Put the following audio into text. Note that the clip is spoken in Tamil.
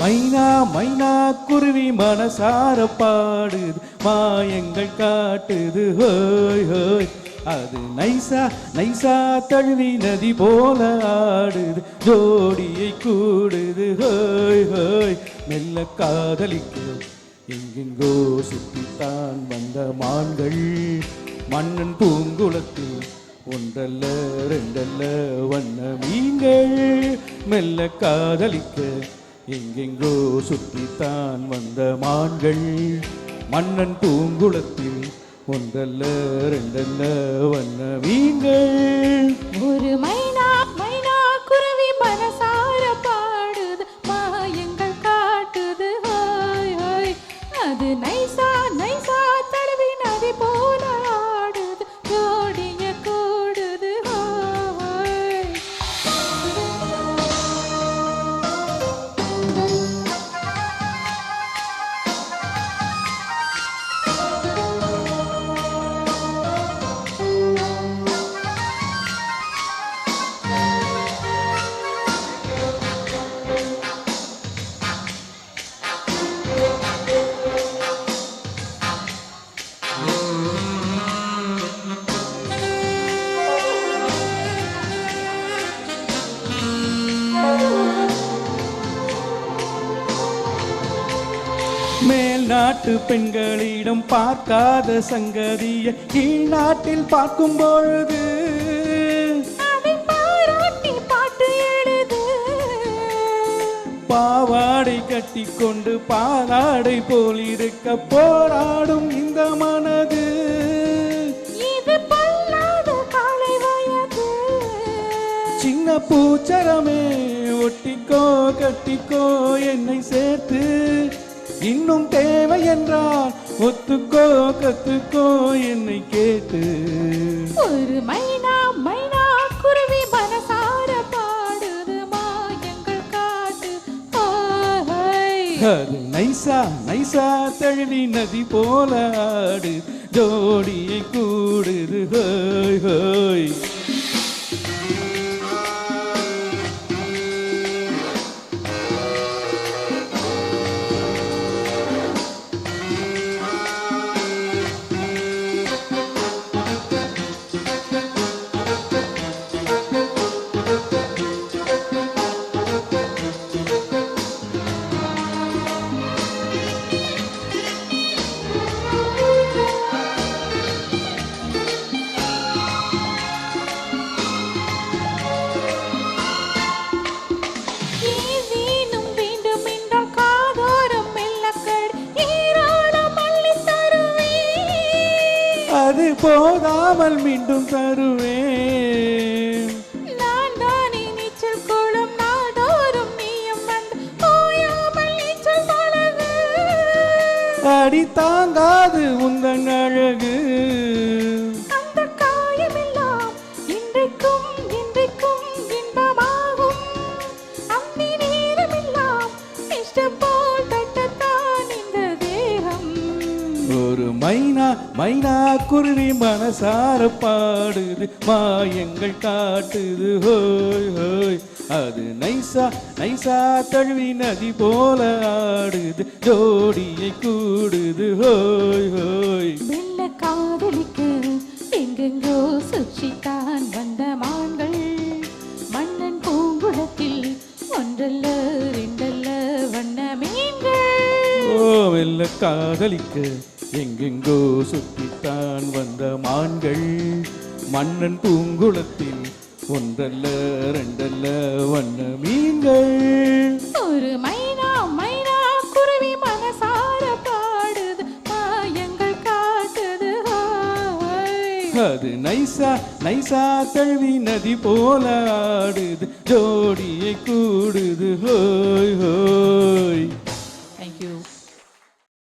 மைனா மைனா குருவி மனசார பாடுது மாயங்கள் காட்டுது ஹோய் ஹோய். அது நைசா நைசா தழுவி நதி போல ஆடுது ஜோடியை கூடுது ஹோய் ஹோய். மெல்ல காதலிக்க எங்கெங்கோ சுற்றித்தான் வந்த மான்கள் மன்னன் பூங்குளத்தில் ஒன்றல்ல ரெண்டல்ல வண்ண மீன்கள். மெல்ல காதலிக்க எங்கெங்கோ சுற்றித்தான் வந்த மான்கள் மன்னன் பூங்குளத்தில் ஒன்றல்ல ரெண்டல்ல வண்ண மீன்கள். ஒரு மைனா மைனா குருவி மனசார பாடுது மாயங்கள் காட்டுது ஹோய் ஹோய். அது நைசா நைசா தழுவி நதி போல ஆடுது ஜோடிய கூடுது ஹோய். மேல் நாட்டு பெண்களிடம் பார்க்காத சங்கதியை கீழ் நாட்டில் பார்க்கும் பொழுது அதை பாராட்டி பாட்டு எழுது. பாவாடை கட்டி கொண்டு பாலாடை போல் இருக்க போராடும் இந்த மனது. இது பொல்லாத காலை வயது. சின்ன பூச்சரமே ஒட்டிக்கோ கட்டிக்கோ என்னை சேர்த்து இன்னும் தேவை என்றால் ஒத்துக்கோ கத்துக்கோ என்னை கேட்டு. ஒரு மைனா மைனா குருவி மனசார பாடுது மாயங்கள் காட்டு ஹோய். அது நைசா நைசா தழுவி நதி போல ஆடு ஜோடியை கூடுது ஹோய் ஹோய். ஏதேனும் வேண்டும் என்றால் காதோரம் மெல்லக்கடி ஈரோடு மல்லி தருவேன். அது போதாமல் மீண்டும் தருவேன். நான் தானே நீச்சல் குளம் நாடோறும் நீயும் வந்து ஓயாமல் நீச்சல் பழகு. அடி தாங்காது உந்தன் அழகு. அந்த காயமெல்லாம் இன்றைக்கும் இன்றைக்கும் இன்பமாகும். அந்தி நேரமெல்லாம் இஷ்டம் போல் தட்டத்தான் இந்த தேகம். ஒரு மைனா மைனா குருவி மனசார பாடுது மாயங்கள் காட்டுது ஹோய் ஹோய். அது நைசா நைசா தழுவி நதி போல ஆடுது ஜோடியை கூடுது ஹோய் ஹோய். மெல்ல காதலிக்க எங்கெங்கோ சுற்றித்தான் வந்த மான்கள் மன்னன் பூங்குளத்தில் ஒன்றல்ல ரெண்டல்ல வண்ண மீன்கள். ஓ வெல்ல காதலிக்க எங்கெங்கோ சுற்றித்தான் வந்த மான்கள் மன்னன் பூங்குளத்தில் ஒன்றல்ல ரெண்டல்ல வண்ண மீன்கள். ஒரு மைனா மைனா குருவி மனசார பாடுது மாயங்கள் காட்டுது ஹோய். அது நைசா நைசா தழுவி நதி போல ஆடுது ஜோடியை கூடுது ஹோய்.